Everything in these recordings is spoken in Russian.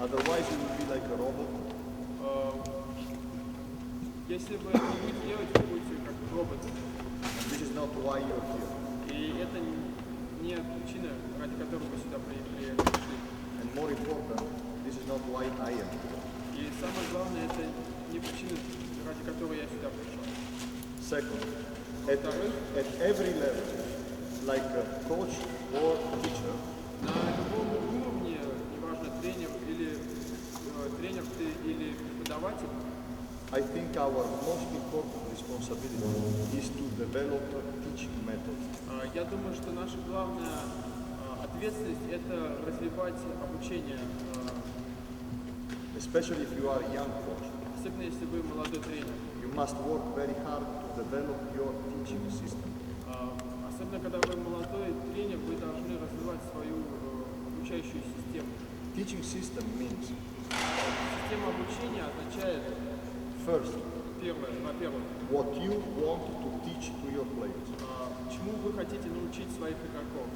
Otherwise, you will be like a robot. Если вы это не будете делать, вы будете как робот. And this is not why you're here. И это не причина, ради которой вы сюда пришли. And more important, this is not why I am here. И самое главное, это не причина, ради которой я сюда пришел. Second, at every level, like a coach or teacher, на любом уровне, неважно, тренер ты или преподаватель, I think our most important responsibility is to develop teaching methods. Я думаю, что наша главная ответственность – это развивать обучение, Especially if you are a young coach. особенно если вы молодой тренер. You must work very hard to develop your teaching system. Особенно, когда вы молодой тренер, вы должны развивать свою обучающую систему. Teaching system means, Система обучения означает, first, во-первых, what you want to teach to your players. чему вы хотите научить своих игроков.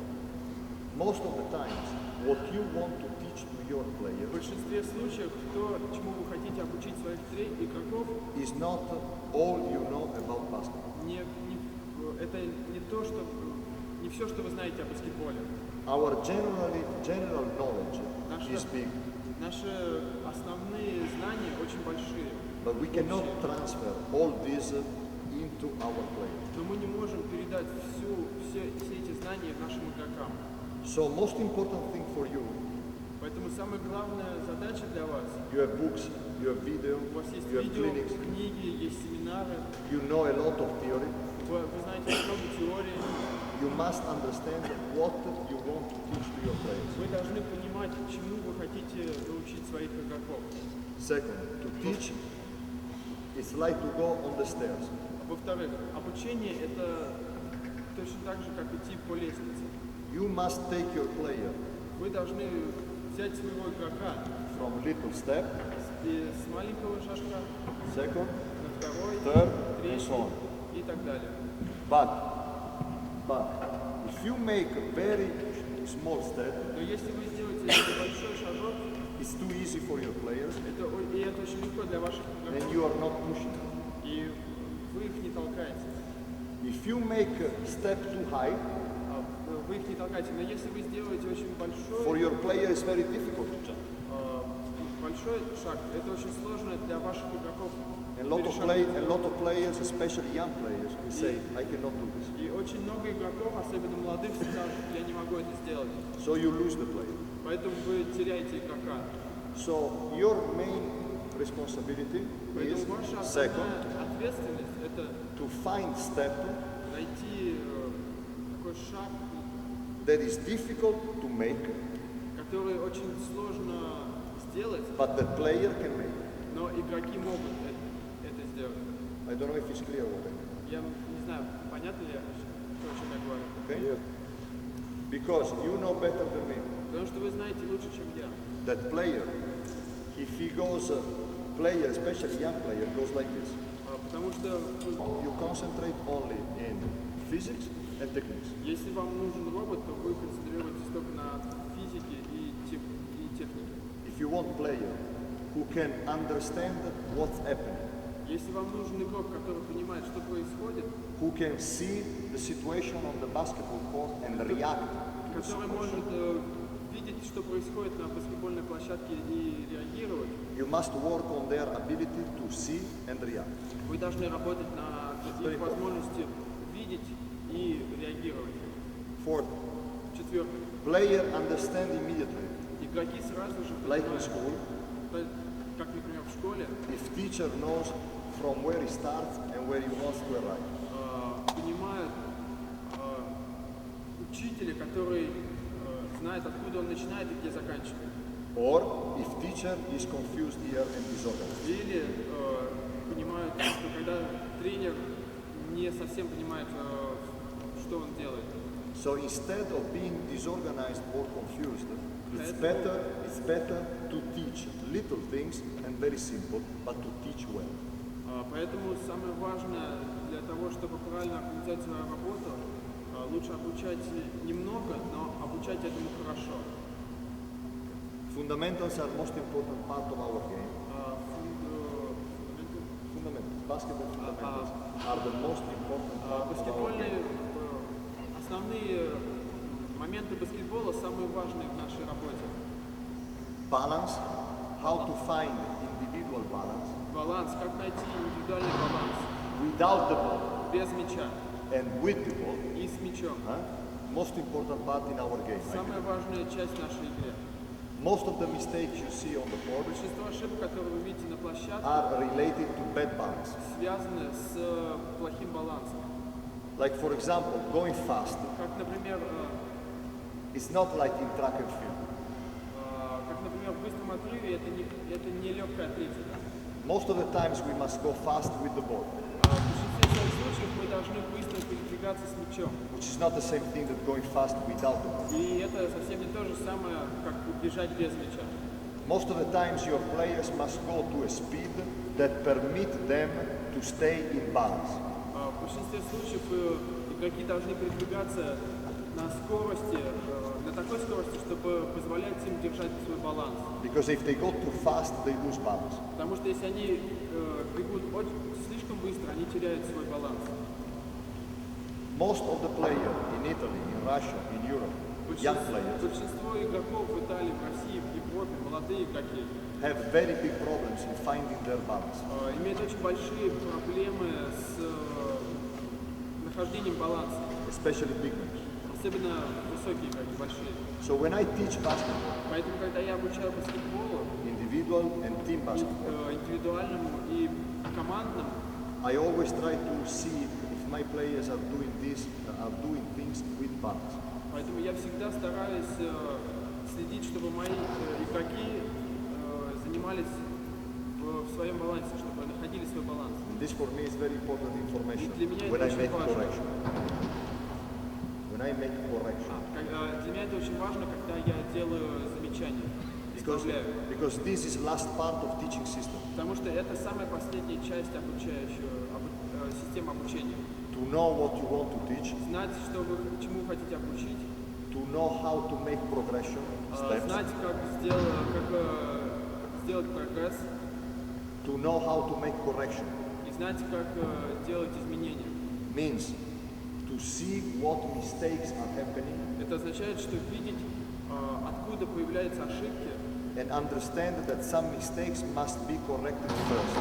Most of the times, what you want to teach to your В players большинстве случаев, то, чему вы хотите обучить своих игроков, is not all you know about basketball. это не все, что вы знаете о баскетболе. Our general knowledge is big, Наши основные знания очень большие, but we cannot transfer all this into our players. но мы не можем передать все эти знания нашим игрокам. So most important thing for you, Поэтому самая главная задача для вас, you have books, you have video, у вас есть you have видео, clinics, книги, есть семинары, you know a lot of theory. вы знаете много теории, You must understand what you want to teach to your players. вы должны понимать, чему вы хотите научить своих игроков. Second, to teach is like to go on the stairs. Во-вторых, обучение – это точно так же, как идти по лестнице. You must take your player Вы должны взять своего игрока from little step, с маленького шажка second, на второй, third, and третий so on. и так далее. But if you make a very small step, Но если вы сделаете небольшой шажок, it's too easy for your players, это очень легко для ваших then игроков, you are not pushing. и вы их не толкаете. If you make a step too high, Вы их не толкаете. Но если вы сделаете очень for your player it's very difficult to jump. большой шаг, это очень сложно для ваших игроков. A lot of players, especially young players, will say, I cannot do this. И очень много игроков, особенно молодых, скажут, я не могу это сделать. So you lose the player. Поэтому вы теряете игрока. So your main responsibility is, Поэтому ваша second, основная ответственность – это to find step найти такой шаг, that is difficult to make, который очень сложно сделать, but the player can make. но игроки могут это сделать. I don't know if it's clear what I mean. Я не знаю, понятно ли то, о чем я говорю. Okay? Because you know better than me Потому что вы знаете лучше, чем я. that player, if he goes, player, especially young player, goes like this. Потому что You concentrate only in physics and techniques. если вам нужен робот, то вы концентрируетесь только на физике и технике. If you want player who can understand what's happening, Если вам нужен игрок, который понимает, что происходит, who can see the situation on the basketball court and react to the который situation, может видеть, что происходит на баскетбольной площадке и реагировать, you must work on their ability to see and react. вы должны работать над их возможностью видеть и реагировать. Fourth, Четвертое. player understand immediately, Игроки сразу же like in понимают, school, как, например, в школе, if teacher knows from where he starts and where he wants to arrive. понимают учителя, который знает, откуда он начинает и где заканчивает. Or if teacher is confused here and disorganized. Или понимают, что когда тренер не совсем понимает, что он делает. So instead of being disorganized or confused, it's better to teach little things and very simple, but to teach well. Поэтому самое важное для того, чтобы правильно организовать свою работу, лучше обучать немного, но обучать этому хорошо. Fundamentals are most important part of our game. Fundamentals, basketball fundamentals are the most important part of our Баскетбольные game. основные моменты баскетбола самые важные в нашей работе. Balance, how to find individual balance Баланс, как найти индивидуальный баланс without the ball без мяча and with the ball. и с мячом. Most important part in our game. Самая важная часть нашей игры. Most of the mistakes you see on the court Большинство ошибок, которые вы видите на площадке, are related to bad balance. связаны с плохим балансом. Like for example, going fast Как, например, is not like in track and field. в быстром отрыве это не легкая атлетика. Most of the times we must go fast with the ball, В большинстве своих случаев мы должны быстро передвигаться с мячом. which is not the same thing that going fast without the ball. И это совсем не то же самое, как бежать без мяча. Most of the times your players must go to a speed that permit them to stay in balance. В большинстве случаев игроки должны передвигаться на скорости, на такой скорости, чтобы позволять им держать свой баланс. Because if they go too fast, they lose balance. Потому что если они бегут слишком быстро, они теряют свой баланс. Most of the players in Italy, in Russia, in Europe, young players, Большинство игроков в Италии, в России, в Европе, молодые игроки, have very big problems in finding their balance. имеют очень большие проблемы с нахождением баланса, Especially big ones. особенно высокие игроки, большие. So when I teach basketball, Поэтому, когда я обучаю баскетболу, individual and team basketball, индивидуальному и командному, I always try to see if my players are doing this, are doing things with balance. поэтому я всегда стараюсь следить, чтобы мои игроки занимались в своем балансе, чтобы находили свой баланс. And this for me is very important information Для меня when это I очень make важно. correction. When I make correction. Для меня это очень важно, когда я делаю замечания, Because, исправляю. because this is last part of teaching system. Потому что это самая последняя часть системы обучения. To know what you want to teach, Знать, чему вы хотите обучить, to know how to make progression steps, знать, как сделать прогресс, to know how to make correction и знать, как делать изменения. means to see what mistakes are happening Это означает, что видеть, откуда появляются ошибки, and understand that some mistakes must be corrected first.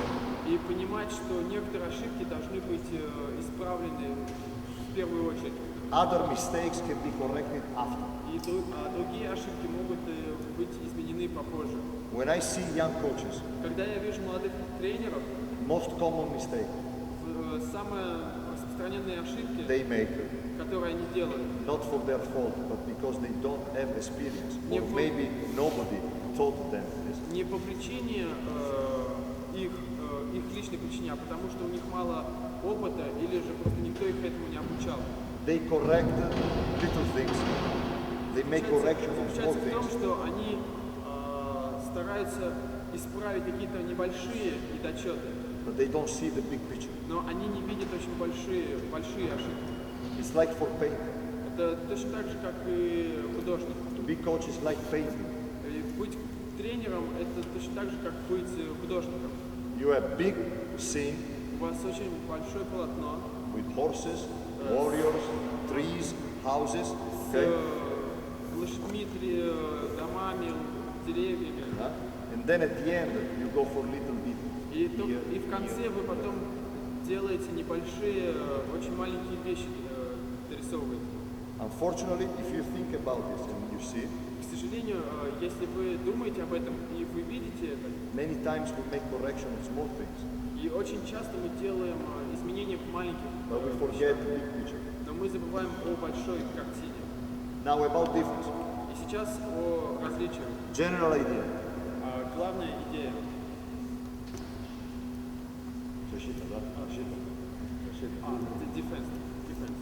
и понимать, что некоторые ошибки должны быть исправлены в первую очередь. Other mistakes can be corrected after. И другие ошибки могут быть изменены попозже. When I see young coaches, Когда я вижу молодых тренеров, most common mistake самые распространенные ошибки, they make, которые они делают, not for their fault, but because they don't have experience, or Не for- maybe nobody taught them this. не по причине их личной причине, а потому что у них мало опыта или же просто никто их этому не обучал. They correct little things. They make correction on small Заключается в том, things. что они стараются исправить какие-то небольшие недочеты, But they don't see the big picture. но они не видят очень большие ошибки. It's like for painting. Это точно так же, как и художник. To be coach is like painting. И быть тренером – это точно так же, как быть художником. You have big scene У вас очень большое полотно with horses, warriors, trees, houses. с Okay? лошадьми, домами, деревьями. And then at the end you go for little bit. И в конце вы потом делаете небольшие, очень маленькие вещи, дорисовываете. Unfortunately, if you think about this and you see, К сожалению, если вы думаете об этом и вы видите это, many times we make correction on small things, и очень часто мы делаем изменения в маленьких but we вещах, forget the big picture. но мы забываем о большой картине. Now about difference. И сейчас о различиях. General idea. Главная идея. Защита, да? Защита. Защита. Это defense.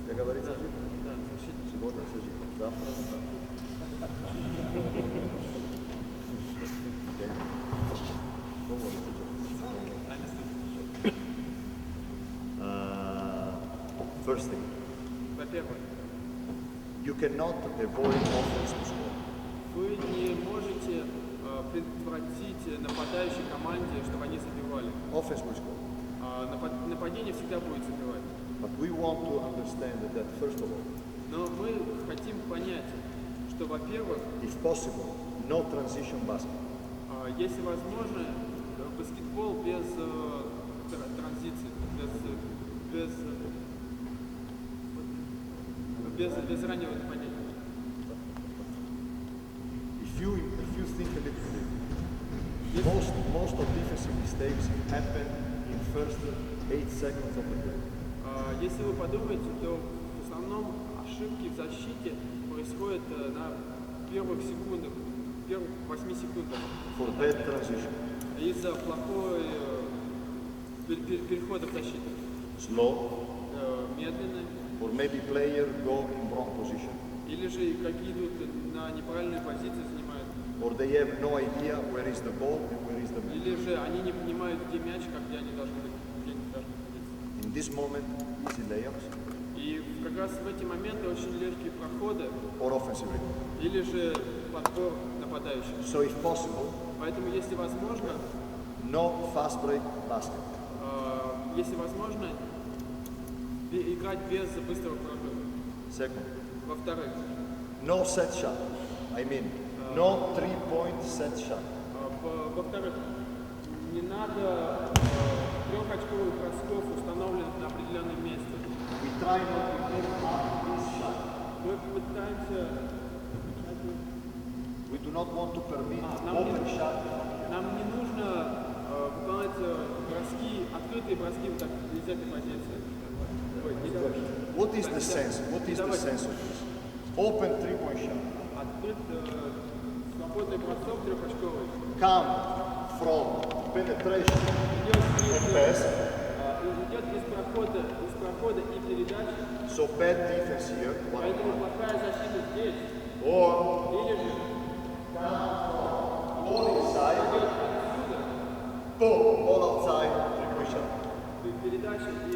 Я говорю защита? Да, защита. Сегодня защита. Завтра. First thing, Во-первых, you cannot avoid offense to score. вы не можете платить нападающей команде, чтобы они забивали. Offense will score. Нападение всегда будет забивать. But we want to understand that first of all, Но мы хотим понять, что, во-первых, if possible, no transition basket. если возможно, баскетбол без транзиции, без раннего нападения. If you think a little bit, most of defensive mistakes happen in first 8 seconds of the game. Если вы подумаете, то в основном ошибки в защите происходят на первых секундах, первых 8 секундах. For bad transition. Из-за плохой перехода в защиту. Slow. Медленно. Or maybe player go in wrong position. Или же какие идут на неправильную позицию занимают. Or they have no idea where is the ball and where is the man. Или же они не понимают, где мяч, где они должны быть, где они должны находиться. In this moment, easy layups. И как раз в эти моменты очень легкие проходы. Or offensive rebound. Или же подбор нападающих. So if possible, Поэтому, если возможно, no fast break basket. если возможно, играть без быстрого прорыва. Second, Во-вторых, no set shot. I mean, no 3-point set shot. во-вторых, не надо трехочковых бросков, установленных на определенном месте. We try not to make up this shot. Мы пытаемся... We do not want to permit нам open shot. Нам не нужно выполнять броски, открытые броски вот так из этой позиции. Ой, не давайте. What is the sense? What is the sense of this? Open 3-point shot. Открыт свободный бросок трехочковый. Come from penetration and pass. Идет из прохода и передачи. So bad defense here. Поэтому плохая защита здесь. Or Или же ball inside. Boom, ball outside. 3-point shot. передача и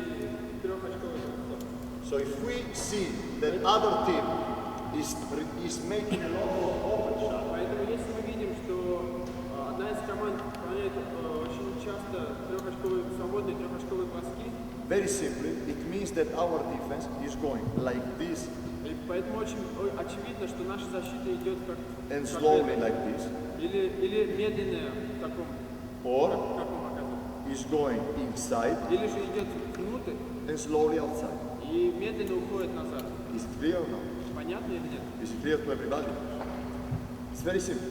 трехочковый бросок. So if we see that other team is making a lot of open shot, Поэтому если мы видим, что одна из команд выполняет очень часто свободные трехочковые броски, very simply, it means that our defense is going like this и поэтому очень очевидно, что наша защита идет как and slowly like this, или медленная в таком or показе, is going inside или же идет внутрь and slowly outside. и медленно уходит назад. Is it clear or not? Понятно или нет? Is it clear to everybody? It's very simple.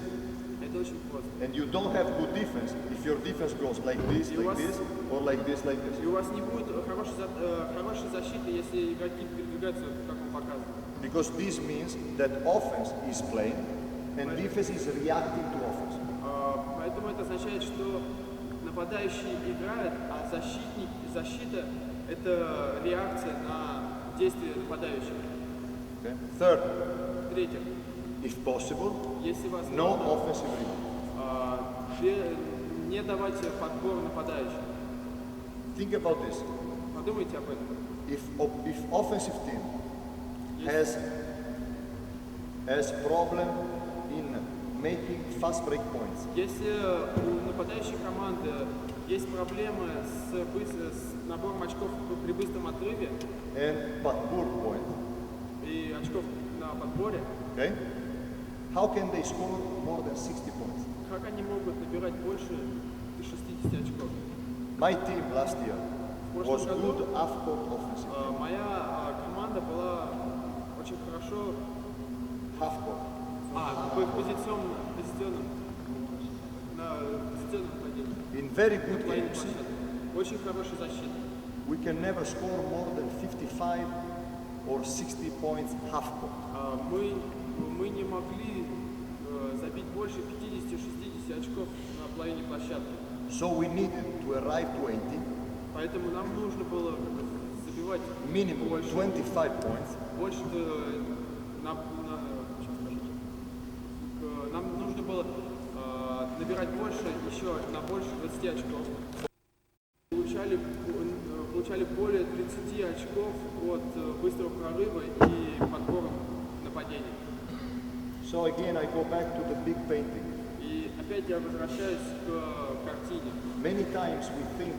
Это очень просто. And you don't have good defense if your defense goes like this, or like this, like this. И у вас не будет хорошей защиты, если игроки передвигаются, как он показывает. Because this means that offense is playing and defense is reacting to offense. Поэтому это означает, что нападающие играют, а защита – это реакция на действия нападающих. Okay? Third, В-третьих, if possible, если возможно, no offensive rebound. не давать подбор нападающих. Think about this. Подумайте об этом. If offensive team has problem in making fast break points, Если у нападающей команды есть проблемы с набором очков при быстром отрыве and подбор point, и очков на подборе, okay? How can they score more than 60 points? как они могут набирать больше 60 очков? My team last year was good half-court offensive. Моя команда была очень хорошо Half-court. в позиционном нападении. In very good Половине games, площадки. Очень хорошая защита. we can never score more than 55 or 60 points half-court. Мы не могли забить больше 50-60 очков на половине площадки. So we needed to arrive to 80, Поэтому нам нужно было забивать minimum больше. 25 points, Больше нам нужно было набирать больше, еще на больше 20 очков. Получали более 30 очков от быстрого прорыва и подбора нападения. So again, I go back to the big painting. И опять опять я возвращаюсь к картине. Many times we think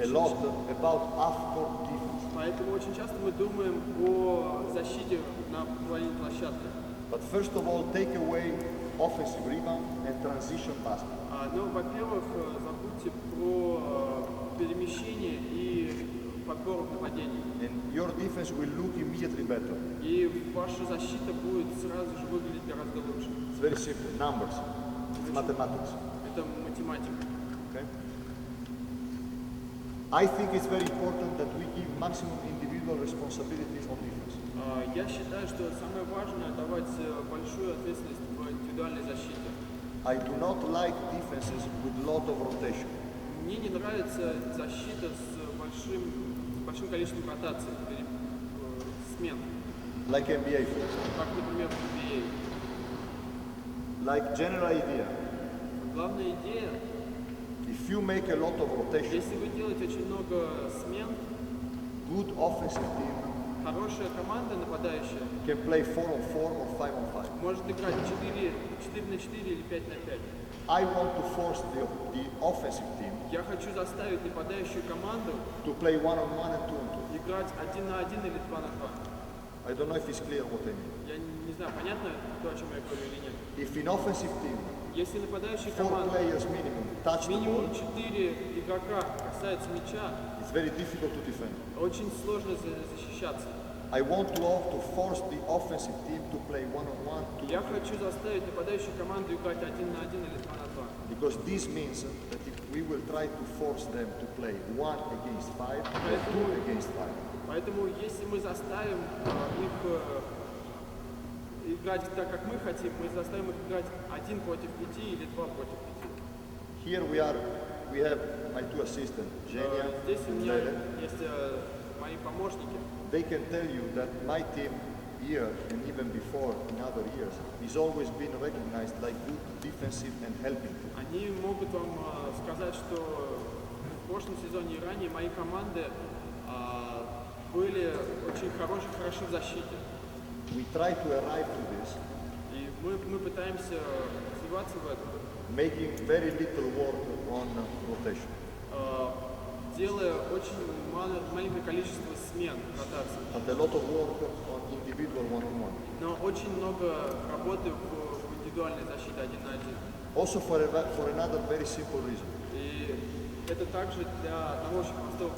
a lot about half-court defense. Поэтому очень часто мы думаем о защите на половине площадки. But first of all, take away offensive rebound and transition basket. Ну, во-первых, забудьте про перемещение и подбор нападений. And your defense will look immediately better. И ваша защита будет сразу же выглядеть гораздо лучше. It's very simple. Numbers. It's mathematics. Это математика. Okay? I think it's very important that we give maximum individual responsibilities on defense. Я считаю, что самое важное давать большую ответственность в индивидуальной защите. I do not like defenses with lot of rotation. Мне не нравится защита с большим количеством ротаций, смен. Like NBA, for example. Как, например, в NBA. Like general idea. Главная идея, If you make a lot of rotation, если вы делаете очень много смен, good offensive team хорошая команда нападающая can play 4-on-4 or 5-on-5. может играть 4 на 4 или 5 на 5. I want to force the offensive team Я хочу заставить нападающую команду to play 1-on-1 and 2-on-2. играть 1 на 1 или 2 на 2. I don't know if it's clear what I mean. Я не знаю, понятно то, о чем я говорю или нет. If in offensive team, Если нападающая 4 команда players minimum touch the ball, минимум 4 игрока касается мяча, it's very difficult to defend. очень сложно защищаться. I want to force the offensive team to play 1-on-1, Я хочу заставить нападающую команду играть 1 на 1 или 2 на 2. because this means that if we will try to force them to play 1 against 5 or 2 against 5, Поэтому если мы заставим их играть так, как мы хотим, мы заставим их играть 1 против 5 или 2 против 5. here we have my two assistants, Genia Здесь у and меня Lele. есть мои помощники. They can tell you that my team here and even before in other years is always been recognized like good defensive and helping team. Они могут вам сказать, что в прошлом сезоне и ранее мои команды были очень хороши в защите. We try to arrive to this, И мы пытаемся развиваться в этом, making very little work on rotation. делая очень маленькое количество смен, ротаций. But a lot of work on individual one-on-one. Но очень много работы в индивидуальной защите 1 на 1. Also for another very simple reason. И это также для одного очень простого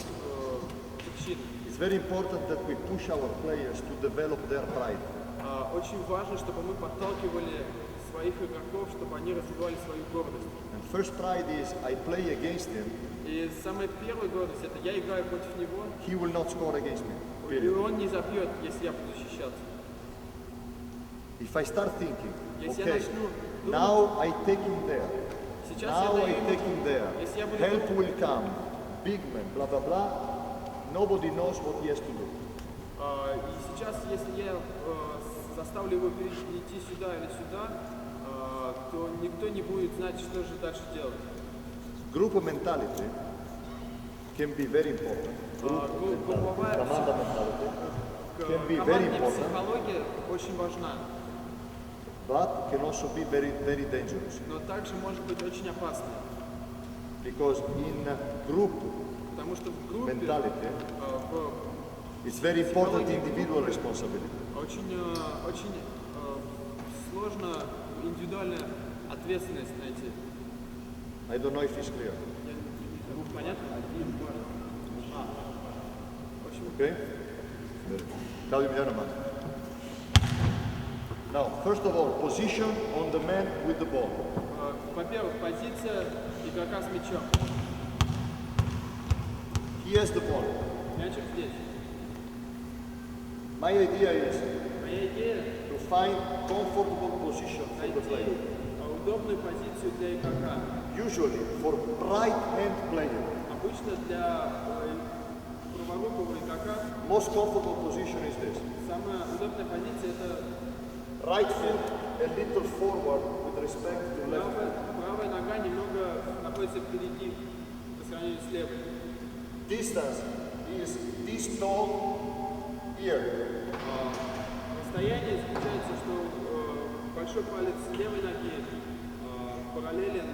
причины. It's very important that we push our players to develop their pride. Очень важно, чтобы мы подталкивали своих игроков, чтобы они развивали свою гордость. And first pride is I play against him, И самая первая гордость это я играю против него, he will not score against me. и Period. он не забьет, если я буду защищаться. If I start thinking, Если я okay, начну думать, now I take him there, сейчас now я I даю take ему, him there, если я буду help will come, big man, blah blah blah, nobody knows what he has to do. и сейчас, если я заставлю его идти сюда или сюда, то никто не будет знать, что же дальше делать. Group mentality can be very important. Групповая Команда mentality can be very командная important, психология очень важна, but can also be very, very dangerous. но также может быть очень опасной, Because in group потому что в группе mentality, в it's very important individual responsibility. очень сложно индивидуальную ответственность найти. I don't know if it's clear. Понятно? Okay? Now, first of all, position on the man with the ball. Во-первых, позиция игрока с мячом. He has the ball. Мячик здесь. My idea is Моя идея to find comfortable position for the player. найти удобную позицию для игрока. Usually, for right hand player, Обычно для праворукого игрока most comfortable position is this. самая удобная позиция это Right foot a little forward with respect to left foot. правая нога немного находится впереди по сравнению с левой. Distance is this toe here. Расстояние заключается, что большой палец левой ноги параллелен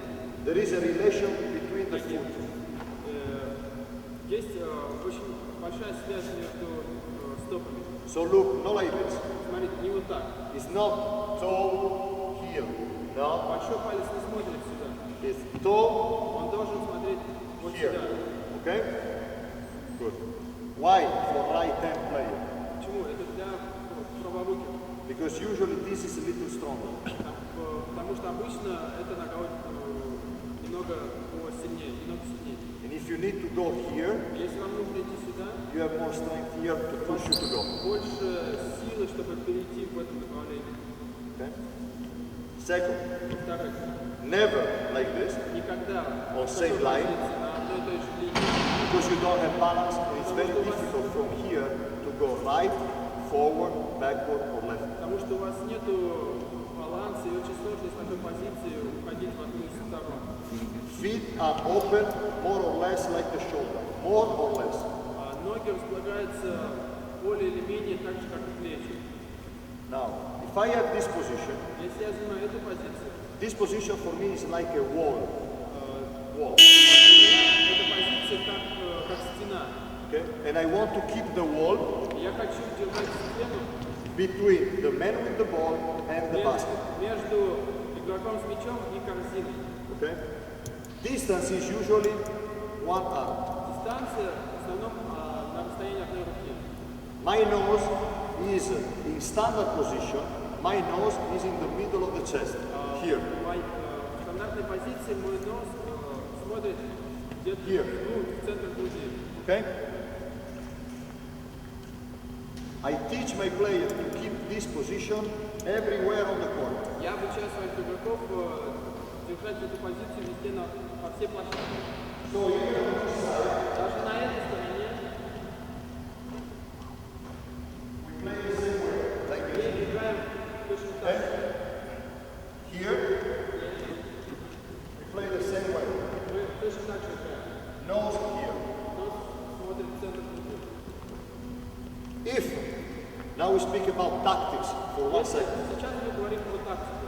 there is a relation between the foot. Есть очень большая связь между стопами. So look, not like this. Смотрите, не вот так. It's not toe, heel. No, Большой палец не смотрит сюда. it's toe, Он должен смотреть вот here. сюда. Okay? Good. Why for right hand player? Почему? Это для праворуких. Because usually this is a little stronger. Потому что обычно эта нога немного сильнее, немного сильнее. And if you need to go here, Если вам нужно идти сюда, you have more strength here to push you to go. больше силы, чтобы перейти в этом направлении. Okay? Second, Второе. never like this, Никогда on в same такой line, позиции, на одной и той же линии. because you don't have balance, and it's very difficult from here to go right, forward, backward, or left. Потому что у вас нету баланса и очень сложно с такой позиции уходить в одну из сторон. Feet are open more or less like the shoulder, more or less. Ноги располагаются более или менее так же, как и плечи. Now, if I have this position, Если я занимаю эту позицию, this position for me is like a wall. Wall. эта позиция как стена. Okay? And I want to keep the wall И я хочу держать стену between the man with the ball and the basket. между игроком с мячом и корзиной. Okay? Distance is usually 1 arm. Дистанция в основном на расстоянии одной руки. My nose is in standard position. My nose is in the middle of the chest, here. В стандартной позиции мой нос смотрит где-то в центр груди. Okay? I teach my player to keep this position everywhere on the court. Я обучаю своих игроков держать эту позицию везде по всей площадке. Даже на этой стороне мы играем точно так же. Here, we play the same way. Мы точно так же играем. Nose here. Нос смотрит в центр груди. If, now we speak about tactics for 1 second. Сейчас мы говорим про тактику.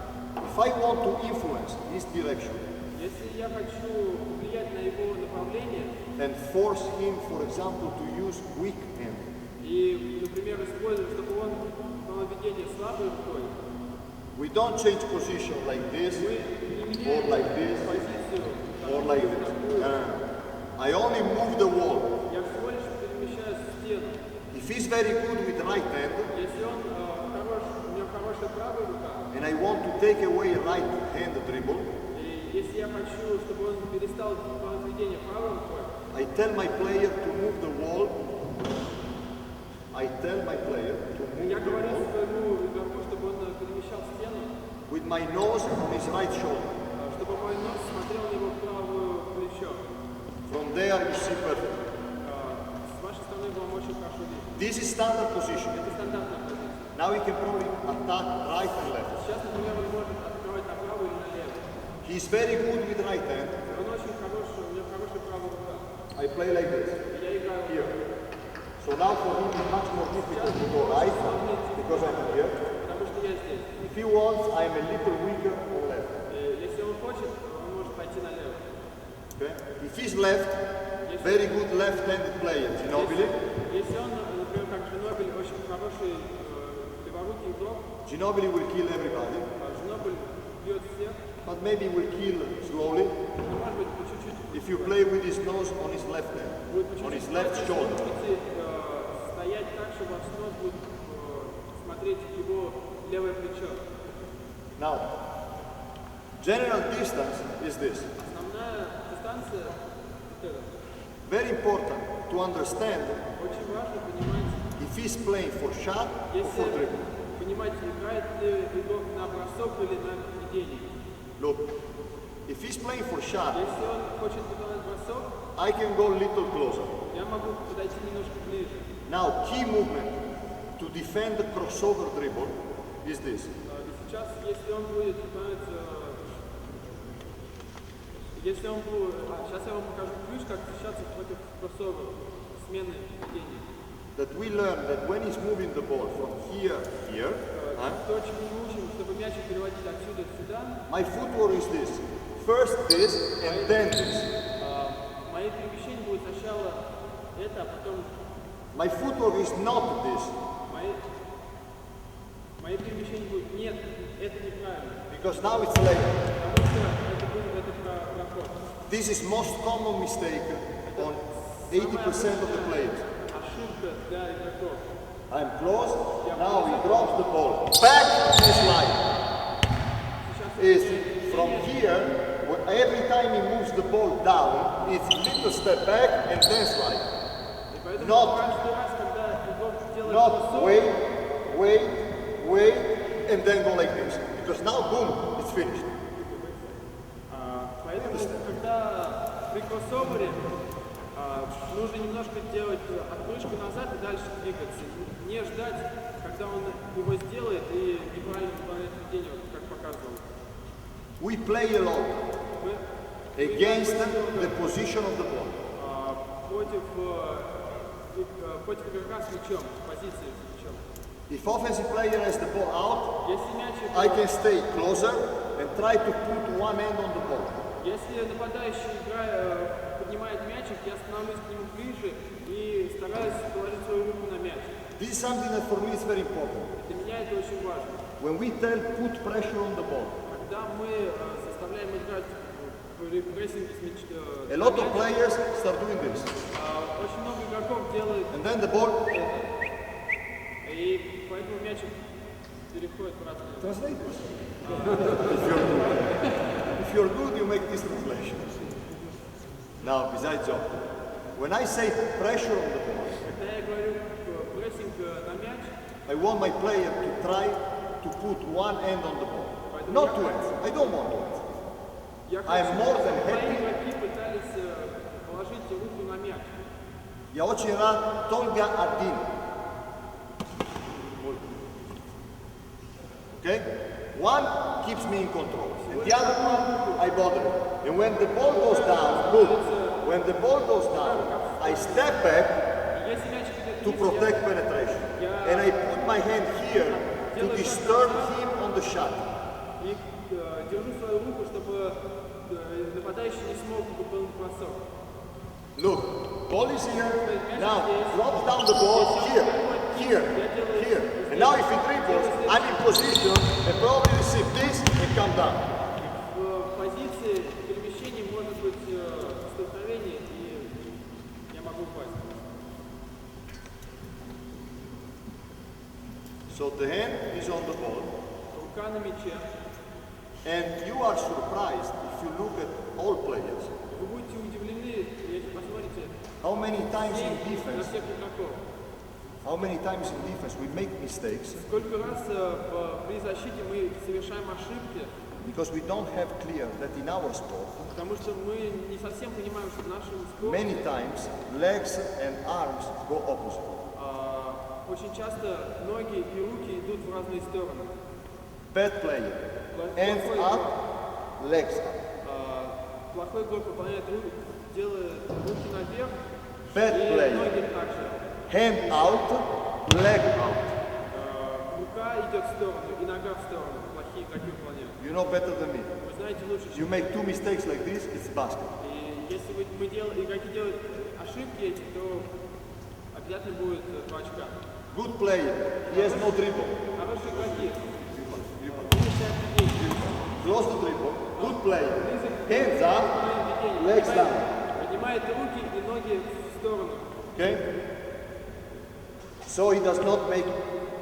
If I want to influence this direction Если я хочу влиять на его направление and force him, for example, to use weak hand, и, например, использовать, чтобы он было ведение слабой рукой, we don't change position like this, мы не or меняем like this, позицию or like this. I only move the wall. Я всего лишь перемещаю стену. If he's very good with right hand, Если он у него хорошая правая рука, and I want to take away right hand dribble, и если я хочу, чтобы он перестал выполнять ведение правой рукой, I tell my player to move the wall. I tell my player to я move the говорю wall своему игроку, чтобы он перемещал стену, with my nose on his right shoulder. чтобы мой нос смотрел на его правое плечо. From there you see perfect. С вашей стороны вам очень хорошо видно. This is standard position. Это стандартная позиция. Now he can probably attack right and left. Сейчас, например, он может открывать направо или налево. He's very good with right hand. Он очень хороший, у него хорошая правая рука. I play like this. Я играю Here. So now for him it's much more difficult to go right because I'm here. потому что я здесь. If he wants, I'm a little weaker on left. Если он хочет, он может пойти налево. Okay? If he's left, very good left-handed player, Ginobili. Если он, например, как Ginobili, очень хороший леворукий игрок, Ginobili will kill everybody, Ginobili бьет всех, but maybe will kill slowly но может быть по чуть-чуть if you play with his nose on his left hand, будет по on his чуть-чуть left если вы shoulder. будете стоять так, чтобы ваш нос будет смотреть в его левое плечо. Now, general distance is this. Основная дистанция вот эта. Very important to understand Очень важно понимать, if he's playing for shot or for если dribble. понимать, играет ли игрок на бросок или на ведение. Look, if he's playing for shot, Если он хочет выполнять бросок, I can go a little closer. я могу подойти немножко ближе. Now, key movement to defend the crossover dribble is this. И сейчас, если он будет выполнять, если он будет, сейчас я вам покажу ключ, как защищаться против кроссовера, смены ведения. That we learn that when he's moving the ball from here, here, То, чему мы учим, чтобы мячик переводить отсюда сюда, my footwork is this. First this and then this. Мои перемещения будут сначала это, а потом My footwork is not this. мои перемещения будут нет, это неправильно. Because now it's late. Потому что это проход. This is most common mistake on 80% of the players. Ошибка для игроков. I'm close, now he drops the ball. Back to this line. Is from here, every time he moves the ball down, it's little step back and then slide. Not wait, and then go like this. Because now, boom, it's finished. Поэтому, когда при кроссовере нужно немножко делать отпрыжку назад и дальше двигаться. Не ждать, когда он его сделает и неправильно выполнять движение, как показывал. We play a lot against the position of the ball. Против игрока с мячом, позиции с мячом. If offensive player has the ball out, I can stay closer and try to put one hand on the ball. Если нападающий поднимает мячик, я становлюсь к нему ближе и стараюсь положить свою руку на мяч. This is something that for me is very important. Для меня это очень важно. When we tell put pressure on the ball, когда мы заставляем играть в прессинге с мячом, a lot of players start doing this. очень много игроков делают And then the ball. И поэтому мячик переходит в разные. Translate this. If you're good, you make this translation. Now, besides that, when I say pressure on the ball, когда я говорю прессинг на мяч, I want my player to try to put one hand on the ball. Not two hands. I don't want two hands. I am more than happy. игроки пытались положить руку на мяч. Я очень рад только один. Okay? One keeps me in control. And the other one, I bother him. And when the ball goes down, look, when the ball goes down, I step back to protect penetration. And I put my hand here to disturb him on the shot. И держу свою руку, чтобы нападающий не смог выполнить бросок. Look, ball is here. Now, drop down the ball here, here, here. And now if he dribbles, I'm in position and probably receive this and come down. В позиции перемещения может быть столкновение, и я могу упасть. So the hand is on the ball. Рука на мяче. And you are surprised if you look at all players. Вы будете удивлены, если посмотрите How many times in на defense? всех игроков. How many times in defense we make mistakes Сколько раз при защите мы совершаем ошибки, because we don't have clear that in our sport потому что мы не совсем понимаем, что в нашем many спорте times legs and arms go opposite. очень часто ноги и руки идут в разные стороны. Bad player, hands up, legs up. Плохой игрок выполняет делает руки наверх, Bad и player, ноги также. hand out, leg out. Рука идет в сторону и нога в сторону. Плохие игроки выполняют. You know better than me. Вы знаете лучше, You чем make two mistakes like this, it's basket. И если игроки делают ошибки эти, то обязательно будет 2 очка. Good player, he has no dribble. Хорошие игроки. Close the dribble. Good player, hands up, legs down. Поднимает руки и ноги в сторону. Okay? So he does not make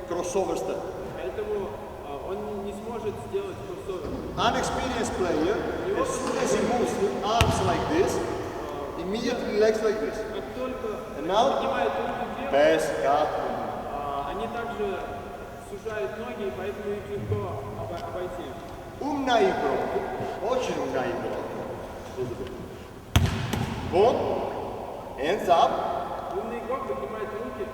crossover step. Поэтому он не сможет сделать кроссовер. Unexperienced player, as soon as he moves arms like this, immediately legs like this. Как только And now, поднимает руки вверх, pass, cut. они также сужают ноги, и поэтому их легко обойти. Умная игра. Очень умная игра. Boom. Hands up. Умный игрок поднимает руки,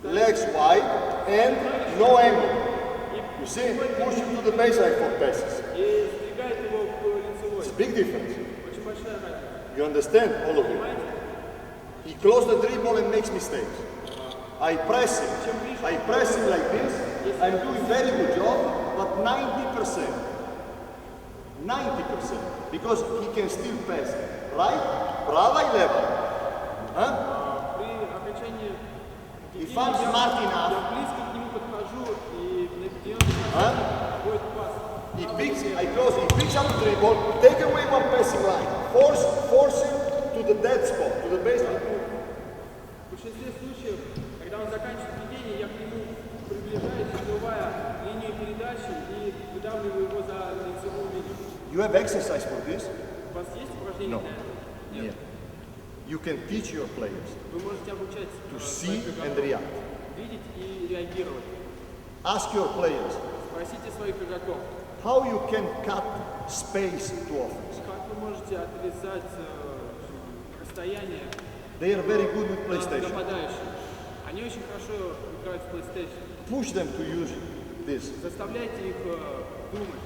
Legs wide and no angle. You see, push him to the baseline for passes. и сдвигает его к лицевой. It's a big difference. Очень большая разница. You understand, all of you? Понимаете? He closes the dribble and makes mistakes. I press him. I press him like this. I'm doing very good job, but 90%. 90%, because he can still pass right, право и лево. Huh? При окончании If I'm smart enough, я близко к нему подхожу и на 90% будет пас. I close, he picks up the dribble, take away one passing line, force him to the dead spot, to the baseline. В большинстве случаев, когда он заканчивает ведение, я к нему приближаюсь, открывая линию передачи и выдавливаю его за лицевую линию. You have exercise for this? У вас есть упражнения для этого? Нет. You can teach your players Вы можете обучать to своих see and игроков react. видеть и реагировать. Ask your players Спросите своих игроков, how you can cut space to offense. как вы можете отрезать расстояние They are very good with PlayStation. нападающим. Они очень хорошо играют в PlayStation. Push them to use this. Заставляйте их думать.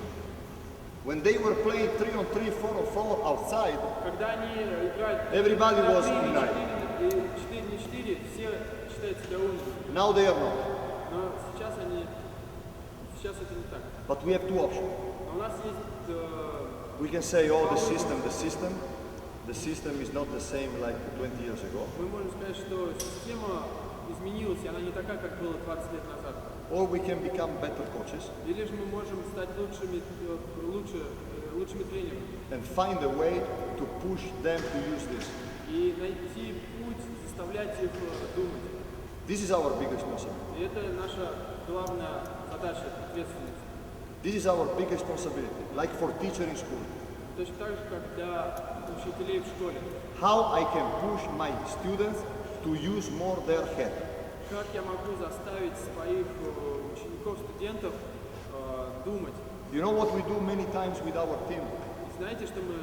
When they were playing 3-on-3, 4-on-4 outside, Когда они играют Everybody was 4 united. на 4, все считают себя умными. now they are not. Но сейчас это не так. But we have two options. Но у нас есть We can say, oh, the system is not the same like 20 years ago. мы можем сказать, что система изменилась, и она не такая, как было 20 лет назад. Or we can become better coaches Или же мы можем стать лучшими тренерами and find a way to push them to use this. и найти путь, заставлять их думать. This is our biggest responsibility. И это наша главная задача, ответственность. This is our big responsibility, like for teacher in school. Точно так же, как для учителей в школе. How I can push my students to use more their head. Как я могу заставить своих учеников, студентов думать? You know what we do many times with our team? Знаете, что мы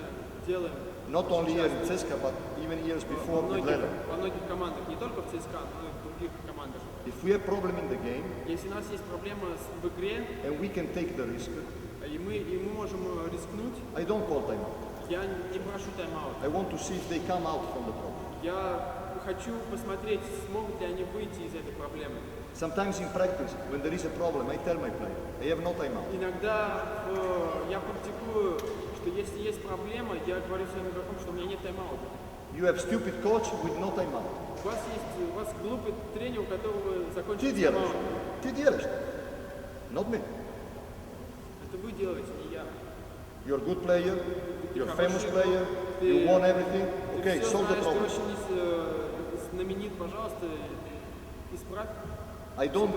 делаем Not only here in CSKA, but even years before with Lele. во многих командах, не только в ЦСКА, но и в других командах. If we have problem in the game Если у нас есть проблема в игре, and we can take the risk, и мы можем рискнуть, I don't call timeout. я не прошу тайм-аут. I want to see if they come out from the problem. Я хочу посмотреть, смогут ли они выйти из этой проблемы. Sometimes in practice, when there is a problem, I tell my player, I have no timeout. Иногда я практикую, что если есть проблема, я говорю своим игрокам, что у меня нет тайм-аута. You have stupid coach with no timeout. У вас глупый тренер, у которого Ты закончится делаешь. тайм-аут. Ты делаешь. Not me. Это вы делаете, не я. You're a good player, you're a famous хороший player, игрок, you ты- won everything. Ты Okay, все solve the знаешь, ты problem. очень знаменит, пожалуйста, исправь. I don't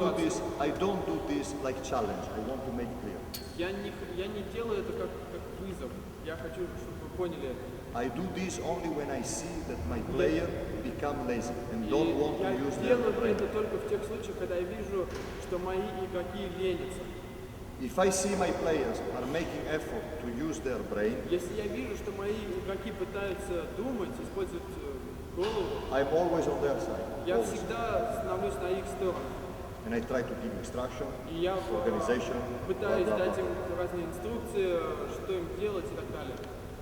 do this like challenge. I want to make clear. Я не делаю это как вызов. Я хочу, чтобы вы поняли это. I do this only when I see that my player become lazy and И don't want to я use their делаю brain. это только в тех случаях, когда я вижу, что мои игроки ленятся. If I see my players are making effort to use their brain, Если я вижу, что мои игроки пытаются думать, использовать голову, I'm always on their side. я Always. всегда становлюсь на их сторону. And I try to give instruction, И я organization, пытаюсь blah, blah, дать blah. им разные инструкции, что им делать и так далее.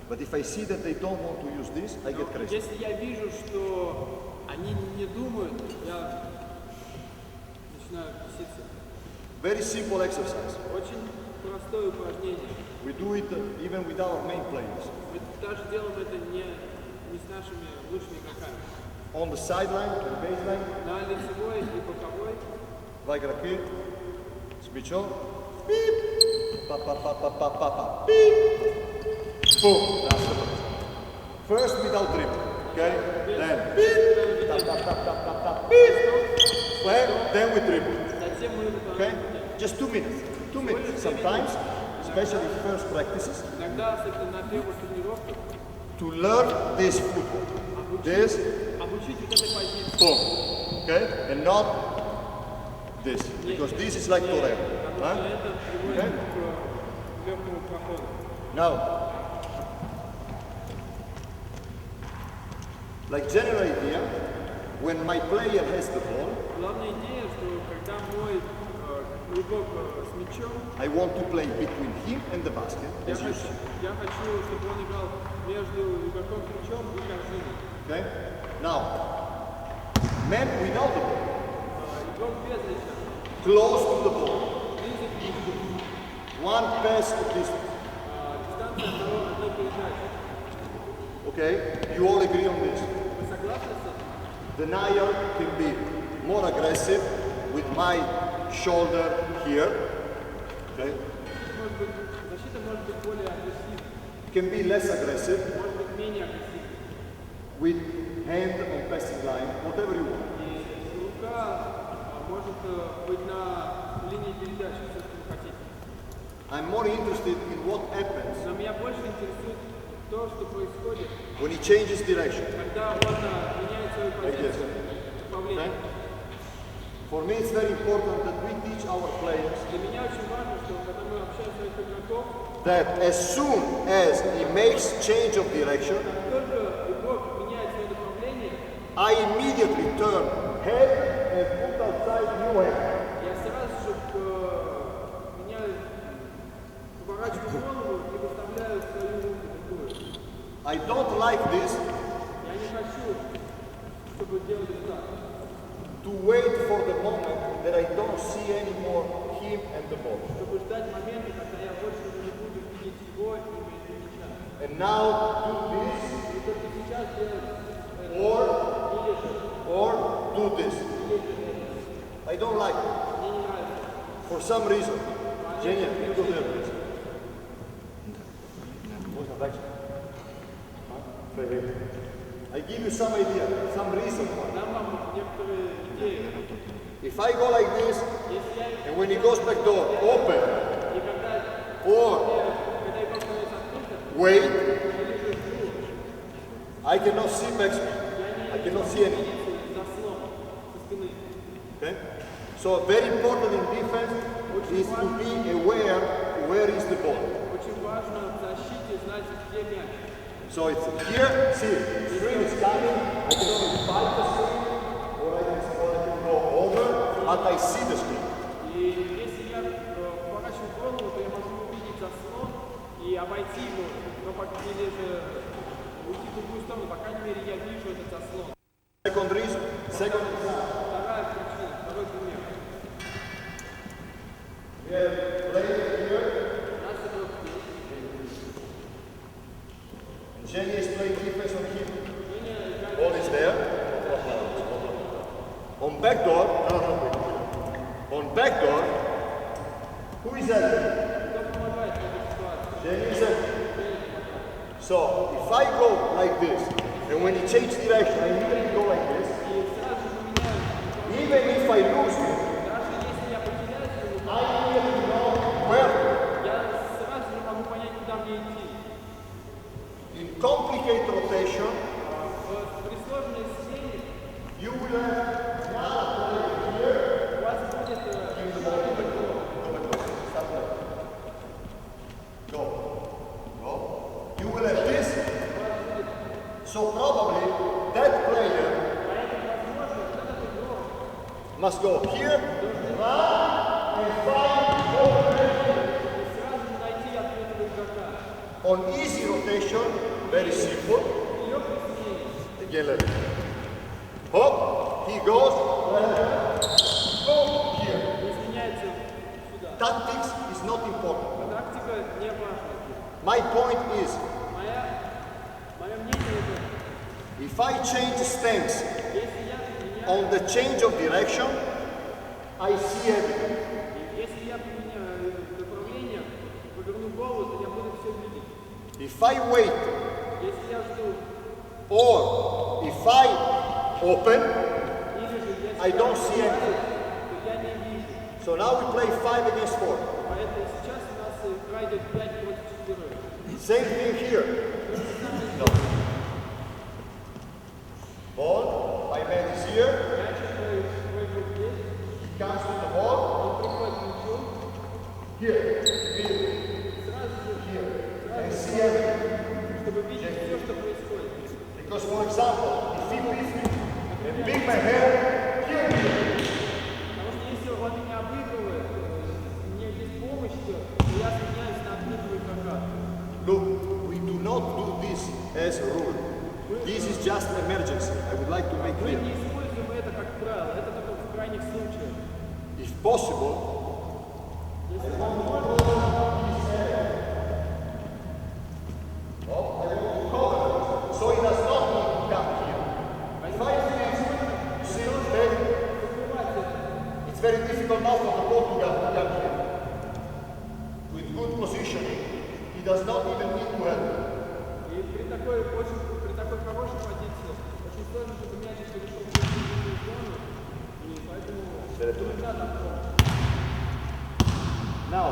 But if I see that they don't want to use this, I get crazy. Если я вижу, что они не думают, я начинаю беситься. Very simple exercise. Очень простое упражнение. We do it even with our main players. Мы даже делаем это не с нашими лучшими игроками. On the sideline, on the baseline, На лицевой и боковой. два игроки, с мячом, пип, па-па-па-па-па-па, пип, boom. That's the ball. First without dribble, okay? Then beep, tap, tap, tap, tap, tap, tap, beep, flag, then we dribble, Затем мы okay? выполняем. Just 2 minutes. 2 minutes. Sometimes, especially first practices, Иногда, особенно на первых тренировках, to learn this football. This, обучить вот этой позиции. boom, okay? And not this, because this is like Torero. Потому Huh? что это приводит к легкому проходу. Now, like general idea, when my player has the ball, Главная идея, что когда мой игрок с мячом, I want to play between him and the basket, я as you see. хочу, чтобы он играл между игроком с мячом и корзиной. Okay? Now, man without the ball, Игрок без мяча. close to the ball, Близок к мячу. one pass of distance. Дистанция информации одной передачи. Okay? You all agree on this. Вы согласны с этим? Denial can be more aggressive with my shoulder here. Okay? Может быть, защита может быть более агрессивной, Can be less aggressive может быть менее агрессивной. with hand on passing line, whatever you want. И рука может быть на линии передачи, все, что вы хотите. I'm more interested in what happens Но меня больше интересует то, что происходит, when he changes direction. когда он меняет свою позицию Okay? управления. For me, it's very important that we teach our players Для меня очень важно, что когда мы общаем своих игроков, that as soon as he makes change of direction, как только игрок меняет свое направление, I immediately turn head and put outside new hand. я сразу же поворачиваю голову и выставляю свою руку такую. I don't like this Я не хочу, чтобы делали так. to wait for the moment that I don't see anymore him and the ball. Чтобы ждать момента, когда я больше не буду видеть его и моего мяча. And now do this И только сейчас делать это. or Или же, do this. или же это. I don't like it Мне не нравится. for some reason. Genial, you go there, please. I give you some idea, some reason why. Дам вам некоторые идеи. If I go like this, Если я and when he goes back door, open, и когда or игрок становится открытым, wait, или же жду, I cannot see backspin. I cannot see anything. заслон со спины. Okay? So very important in defense is to be aware where is the ball. Очень важно в защите знать, где мяч. So it's here, see, string is coming, I can only fight the string, or I can go over, but I see the string. И если я поворачиваю голову, то я могу увидеть заслон и обойти его, или же уйти в другую сторону. По крайней мере, я вижу этот заслон. Second reason, second example. Вторая причина, второй пример. We have played here, Наш игрок здесь. and Jenny is playing defense on him. Женя играет Ball is there. On backdoor, on backdoor, who is that? кто помогает в этой ситуации. Jenny is that. So if I go like this, and when he changes direction, I immediately go like this, И сразу же поменяю. even if I lose him, Даже если я потеряю свою руку, I immediately know where. я сразу же могу понять, куда мне идти. In complicated rotation, При сложной схеме you will have у вас будет you will have this. So probably that player must go here, run, and find over there. сразу же найти открытого игрока. On easy rotation, very simple. Легкой схеме. Again, let me. Hop, he goes, go here. Изменяется сюда. Tactics is not important. Тактика не важна. My point is, Мое мнение это, if I change stance если я меняю, on the change of direction, I see everything. если я поменяю направление, поверну голову, то я буду все видеть. If I wait Если я жду, or if I open, или же если I don't see я anything. то я не вижу. So now we play 5 against 4. Поэтому сейчас у нас игра идет 5 против 4. Same thing here. No. Ball, my man is here. Мяч твой игрок здесь, He comes with the ball. он приходит к мячу, Here. сразу же, And see everything. чтобы видеть все, что происходит. Because, for example, if he beats me and beat my head, kill me. Потому что если он меня обыгрывает, мне здесь помощь, то я сменяюсь на открытого игрока. Look, we do not do this as a rule. This is just emergency. I would like to make Мы clear. не используем это как правило, это только в крайних случаях. If possible, Если возможно, enough of the ball to get here. With good positioning, he does not even need to help. И при такой хорошей позиции очень сложно, чтобы мячик перешел в защитную зону, и поэтому не надо помощь. Now,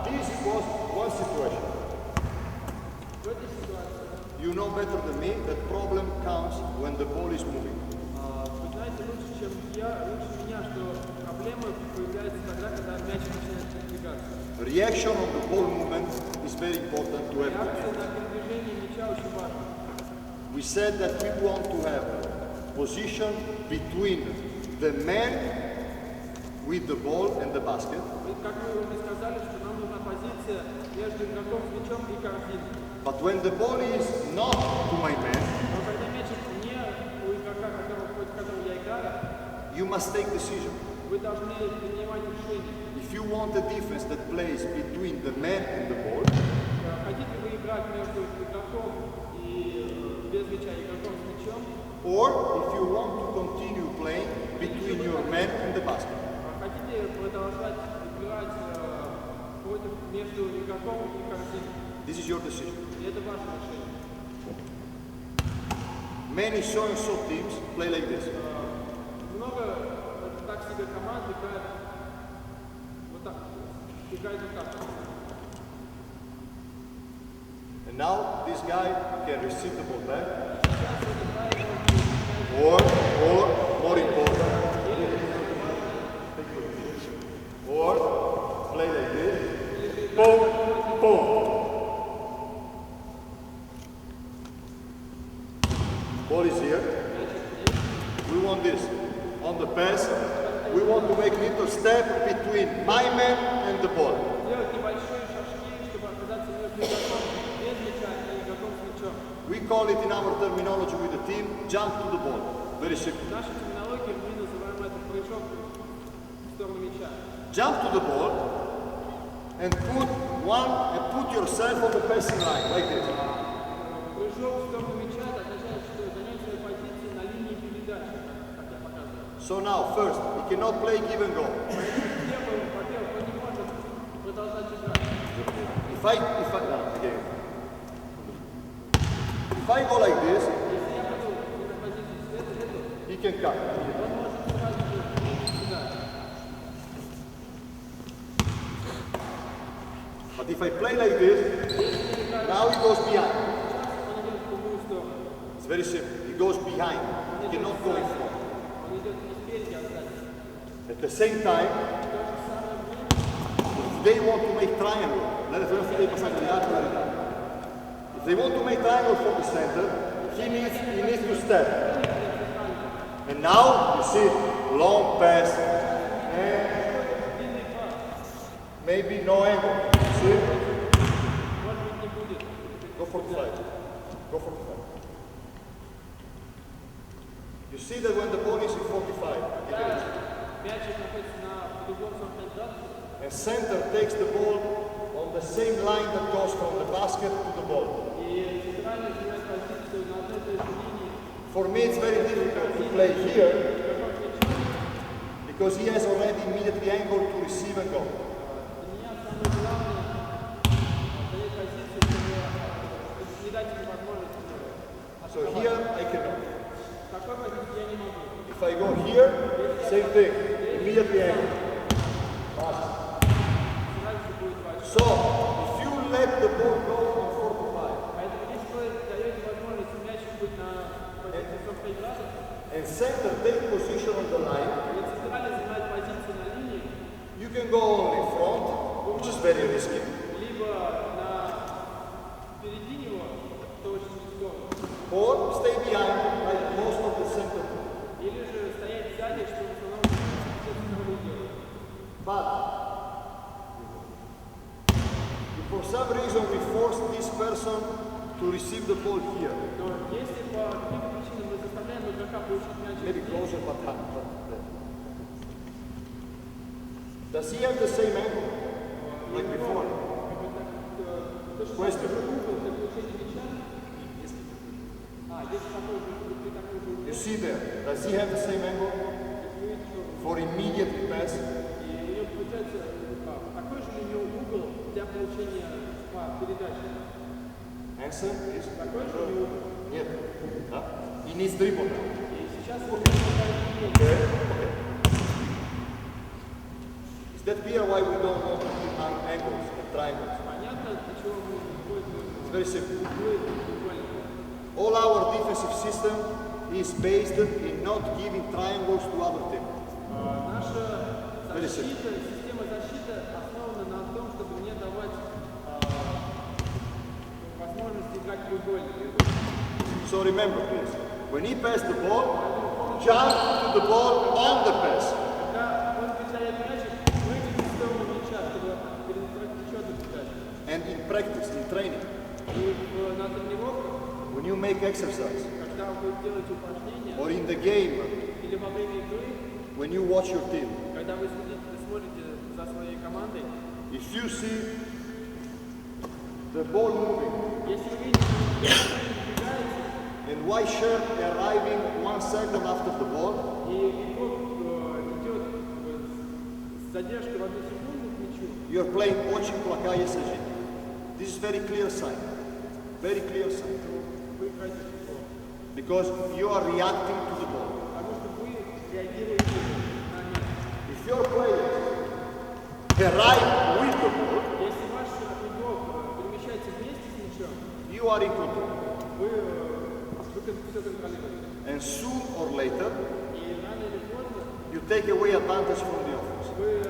this was one situation. В этой ситуации You know better than me that problem comes when the ball is moving. вы знаете лучше, чем я, лучше меня, что проблемы появляются тогда, когда мяч начинает передвигаться. Reaction on the ball movement is very important to everyone. Реакция на передвижение мяча очень важна. We said that we want to have position between the man with the ball and the basket. И как мы уже сказали, что нам нужна позиция между игроком с мячом и корзиной. But when the ball is not to my man, Но когда мячик не у игрока, против которого я играю, you must take decision. вы должны принимать решение. If you want a defense that plays between the man and the ball, Хотите вы играть между игроком и без мяча, игроком с мячом, or if you want to continue playing between your man and the basket. хотите продолжать играть между игроком и корзиной. This is your decision. И это ваше решение. Many so-and-so teams play like this. Много так себе команд играют вот так. Играют вот так. And now this guy can receive the ball back. Or more important, or play like this. Boom, boom. Ball is here. We want this. On the pass, we want to make little step between my man and the ball. Делать небольшие шажки, чтобы оказаться между игроком без мяча и игроком с мячом. We call it in our terminology with the team, jump to the ball. Very simple. В нашей терминологии мы называем это прыжок в сторону мяча. Jump to the ball and put yourself on the passing line, like this. Прыжок в сторону мяча означает, что занять свою позицию на линии передачи, как я показывал. So now, first, he cannot play give and go. Во-первых, он не может продолжать играть. If I go like this, Если я буду на позицию света, he can cut. он может сразу же сюда. But if I play like this, now he goes behind. Он идет в другую сторону. It's very simple. He goes behind. He cannot go in front. Он идет не спереди, а сзади. At the same time, if they want to make triangle, if they want to make triangle from the center, he needs to step. And now, you see, long pass, and maybe no angle. See? Go for the fight. Go for the fight. You see that when the ball is in 45 degrees, Мячик находится на углом 45 градусов. and center takes the ball on the same line that goes from the basket to the ball. И центральный занимает позицию на одной и той же линии. For me, it's very difficult to play here because he has already immediately angled to receive and go. Для меня самое главное занять позицию, чтобы не дать ему возможность So here, I cannot. такой позиции я не могу. If I go here, same thing, immediately angle. Pass. Сразу же будет важно. So, if you let the ball go on 45 Поэтому если вы даете возможность мячик быть на позиции 45 градусов, and center take position on the line, и центральный занимает позицию на линии, you can go on in front, which is very risky, либо впереди него, что очень рискованно, or stay behind like most of the center. или же стоять сзади, что в основном все центровые делают. But if for some reason we force this person to receive the ball here, Но если по каким-то причинам мы заставляем игрока получить мяч, maybe closer, but does he have the same angle like before? Question. You see there, does he have the same angle for immediate pass? получается, какой же у него угол для получения передачи? Answer is Какой же у него угол? нет. Да? He needs dribble now. И сейчас он Okay. Is that clear why we don't want to do angles and triangles? понятно, для чего мы It's very simple. используем. All our defensive system is based in not giving triangles to other team. Наша защита, система защиты основана на том, чтобы не давать возможность играть треугольник. So remember please, when he passed the ball, jump to the ball on the pass. Когда он передает мячик, выйдите в сторону мяча, чтобы передать нечетную передачу. And in practice, in training, И на тренировках, when you make exercise, когда вы делаете упражнения, or in the game, или во время игры, when you watch your team, когда вы смотрите за своей командой, if you see the ball moving если вы видите, что двигается, and white shirt arriving 1 second after the ball, и игрок идет с задержкой в 1 секунду к мячу, you're playing очень плохая защита. This is very clear sign. Very clear sign. вы играете футбол. Because you are reacting to the ball. Потому что вы реагируете на мяч. If your players arrive with the ball, Если ваш игрок перемещается вместе с мячом, you are in control. вы все контролируете. And soon or later, И рано или поздно you take away advantage from the offense. вы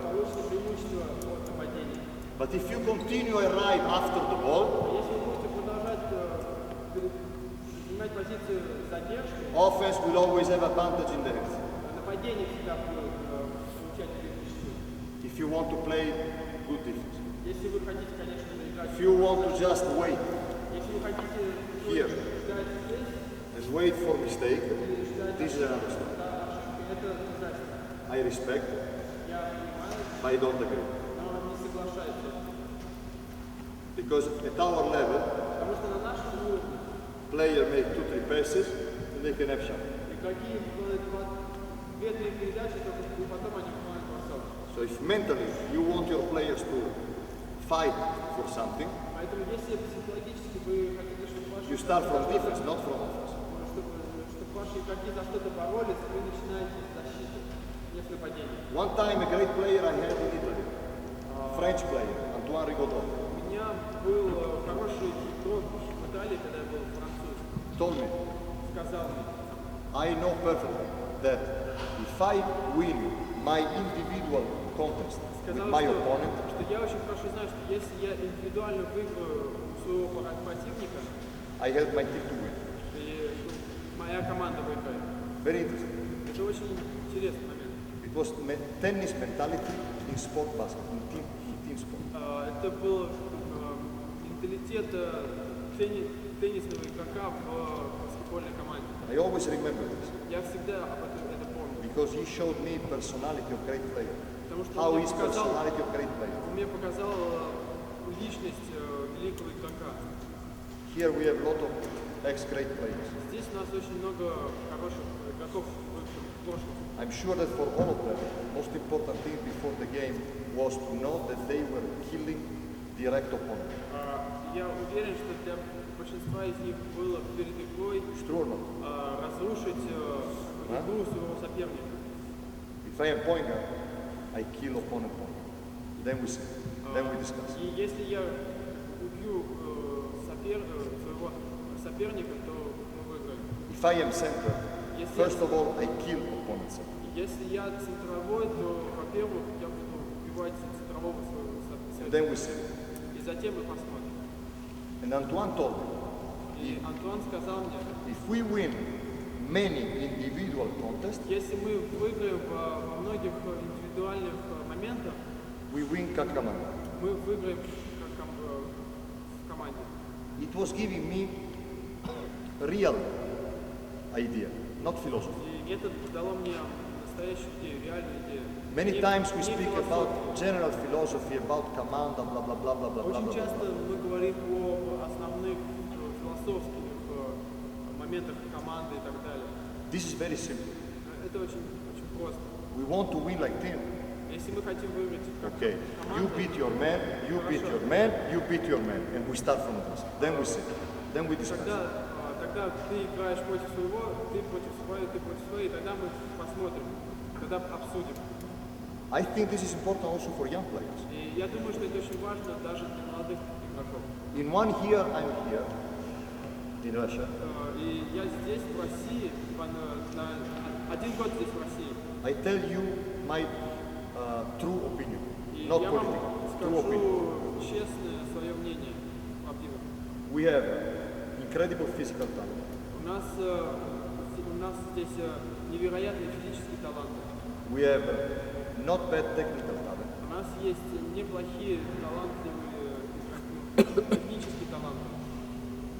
получите преимущество от нападения. But if you continue arrive after the ball, Если вы будете продолжать занимать позицию задержки, offense will always have advantage in the hands. нападение всегда будет получать преимущество. If you want to play good defense. Если вы хотите, конечно, играть, If you want to just wait если вы хотите Here. ждать здесь, and wait for mistake, или ждать this is another story. ошибки, это обязательно. I respect, Я понимаю, but I don't agree. но не соглашаюсь с этим. Because at our level, Потому что на нашем уровне player make 2-3 passes and they can have shot. игроки делают 2-3 передачи, только и потом они выполняют бросок. So if mentally you want your players to fight for something, Поэтому если психологически вы хотите, чтобы ваши you start from defense, not from offense. чтобы ваши игроки за что-то боролись, вы начинаете с защиты, не с нападения. One time a great player I had in Italy, French player, Antoine Rigaudot, У меня был хороший игрок в Италии, когда я был француз, told me, сказал мне, I know perfectly that if I win my individual contest with сказал, my opponent, что я очень хорошо знаю, что если я индивидуально выиграю у своего противника, I help my team to win. и моя команда выиграет. Very interesting. Это очень интересный момент. It was tennis mentality in sport basketball, in team sport. Это был менталитет теннисного игрока в баскетбольной команде. I always remember this Я всегда об этом это помню. because he showed me personality of great player. Потому что How он мне is показал, personality of great player? личность великого игрока. Here we have a lot of ex-great players. Здесь у нас очень много хороших игроков в прошлом. I'm sure that for all of them, most important thing before the game was to know that they were killing direct opponent. Я уверен, что для большинства из них было перед игрой It's true or not? разрушить игру своего соперника. If I am point guard, I kill opponent point. Then we see. Then we discuss. И если я убью своего соперника, то мы выиграем. If I am center, Если first of all, I kill opponent center. Если я центровой, то, во-первых, я буду убивать центрового своего And then соперника. we see. И затем мы посмотрим. And Antoine told me, И Антуан сказал мне, if we win many individual contests, если мы выиграем во многих индивидуальных моментах, we win как команда. мы выиграем в команде. It was giving me real idea, not philosophy. И это дало мне настоящую идею, реальную идею. Many Не- times we не speak философию. about general philosophy, about команда, blah blah blah blah blah blah Очень blah. часто мы говорим о основных философских моментах команды и так далее. This is very simple. Это очень, очень просто. We want to win like team. Если мы хотим выиграть как Okay. You команда, beat your man, you beat your man, you beat your man, and we start from this. Then we sit. Then we discuss. тогда ты играешь против своего, ты против своей, тогда мы посмотрим, тогда обсудим. I think this is important also for young players. И я думаю, что это очень важно даже для молодых игроков. In 1 year, I'm here in Russia. И я здесь, в России, на 1 год здесь, в России. I tell you my true opinion, И not я вам political, true opinion. скажу честное свое мнение. Правдиво. We have incredible physical talent. У нас здесь невероятный физический талант. We have not bad technical talent. У нас есть неплохие талантливые технические таланты.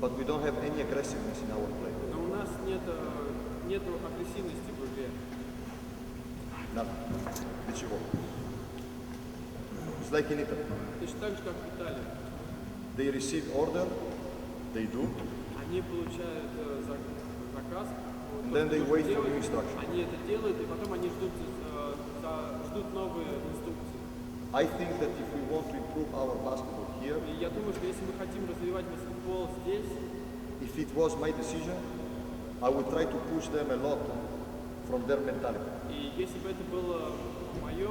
But we don't have any aggressiveness in our play. Но у нас нету агрессивности в игре. Nothing. Ничего. It's like in Italy. Точно так же, как в Италии. They receive order, they do, Они получают заказ, and then they нужно wait for делать, new instruction. они это делают, и потом они ждут новые инструкции. I think that if we want to improve our basketball here, И я думаю, что если мы хотим развивать баскетбол здесь, if it was my decision, I would try to push them a lot from their mentality. и если бы это было моя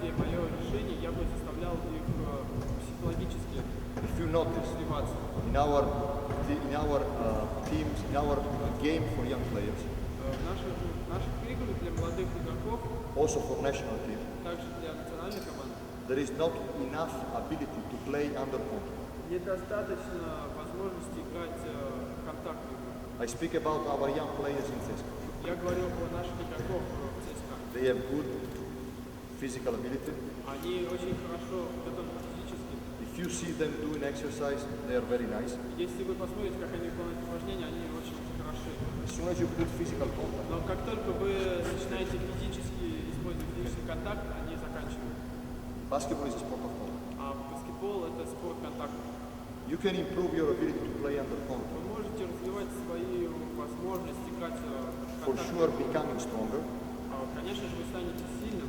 идея, мое решение, я бы заставлял их психологически If you notice, развиваться. in our teams, in our game for young players, В наших играх для молодых игроков, also for national team, также для национальной команды, there is not enough ability to play under control. недостаточно возможности играть контактную игру. I speak about our young players in CSKA. Я говорю про наших игроков в ЦСКА. They have good physical ability. Они очень хорошо готовы физически. If you see them doing exercise, they are very nice. Если вы посмотрите, как они выполняют упражнения, они очень хороши. As soon as you put physical contact, Но как только вы начинаете физически использовать физический контакт, они заканчивают. basketball is a sport of contact. А баскетбол – это спорт контакта. You can improve your ability to play under contact. Вы можете развивать свои возможности играть в For контакте. sure becoming stronger, Конечно же, вы станете сильным.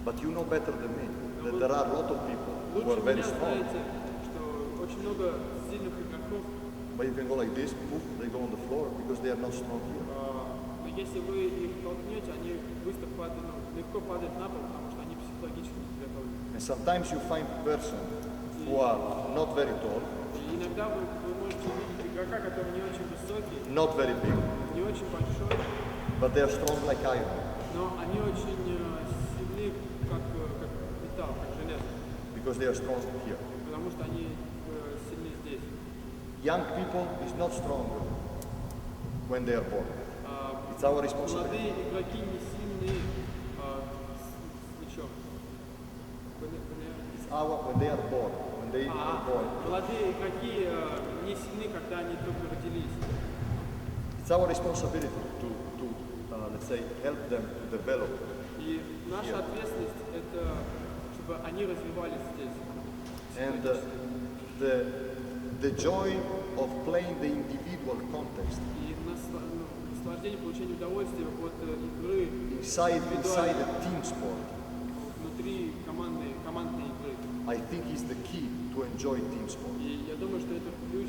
but you know better than me that there are a lot of people who are Лучше very меня strong. знаете, что очень много сильных игроков. But you can go like this, poof, they go on the floor because they are not strong here. Но если вы их толкнете, они быстро падают, легко падают на пол, потому что они психологически не готовы. And sometimes you find person who are not very tall, И иногда вы можете увидеть игрока, который не очень высокий, not very big, не очень большой, but they are strong like iron но они очень сильны, как металл, как железо, because they are strong here. потому что они сильны здесь. Young people is not stronger when they are born. It's our responsibility. Молодые игроки не сильны с мячом. It's our when they are born. When they are born. Молодые игроки не сильны, когда они только родились. It's our responsibility to let's say, help them to develop. И наша ответственность – это чтобы они развивались здесь. And the joy of playing the individual context И наслаждение, получение удовольствия от игры inside a team sport, внутри командной игры. I think is the key to enjoy team sport И я думаю, что это ключ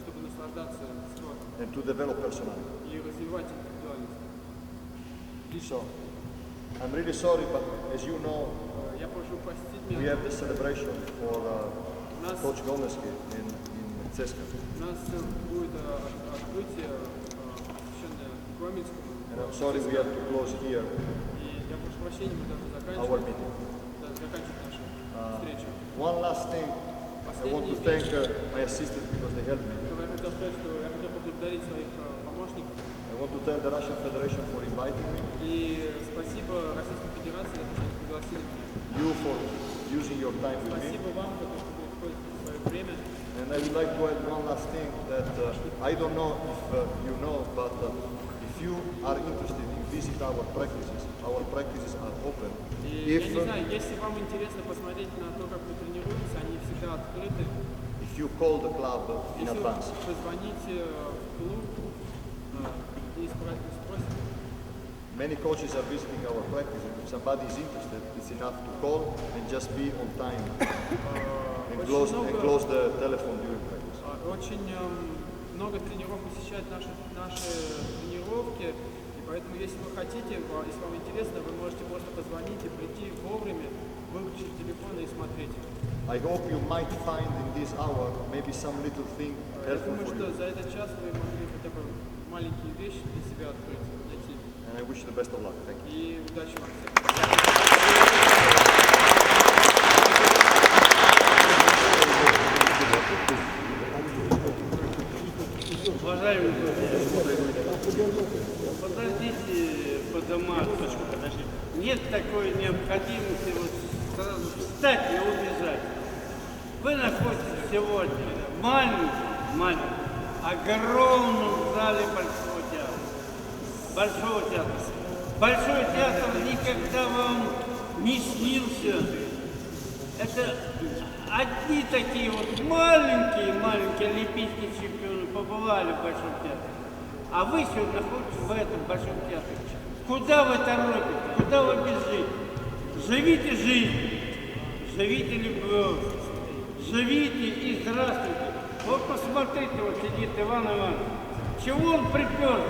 чтобы наслаждаться спортом and to develop personality. и развивать индивидуальность. So, I'm really sorry, but as you know, Я прошу простить we меня. have the celebration for Нас- Coach Gomeski in CSKA. У нас будет открытие, посвященное Гомельскому. And I'm sorry we have to close here И я прошу прощения, мы должны our заканчивать meeting. нашу встречу. One last thing, I want to thank my assistant because they helped me. Я хотел сказать, что я хотел поблагодарить своих помощников. I want to thank the Russian Federation for inviting me, И спасибо Российской Федерации, что пригласили меня. you for using your time with me. Спасибо вам, за то, что вы используете свое время. And I would like to add one last thing that I don't know if you know, but if you are interested in visit our practices are open. И я не знаю, если вам интересно посмотреть на то, как мы тренируемся, они всегда открыты. If you call the club in Если advance. вы позвоните в клуб и спросите. Many coaches are visiting our practice, and if somebody is interested, it's enough to call and just be on time and close the telephone during practice. Очень много тренеров посещают наши тренировки, и поэтому, если вы хотите, если вам интересно, вы можете просто позвонить и прийти вовремя, выключить телефон и смотреть. I hope you might find in this hour maybe some little thing Я helpful думаю, for что you. за этот час вы могли хотя бы маленькие вещи для себя открыть, найти. And I wish you the best of luck. Thank you. И удачи вам всем. Уважаемые подождите по домам. Нет такой необходимости вот сразу встать и убежать. Вы находитесь сегодня в маленьком, огромном зале Большого театра. Большой театр никогда вам не снился. Это одни такие вот маленькие олимпийские чемпионы побывали в Большом театре. А вы сегодня находитесь в этом Большом театре. Куда вы торопитесь? Куда вы бежите? Живите жизнь, живите любовь, живите и здравствуйте. Вот посмотрите, вот сидит Иван Иванович. Чего он приперся?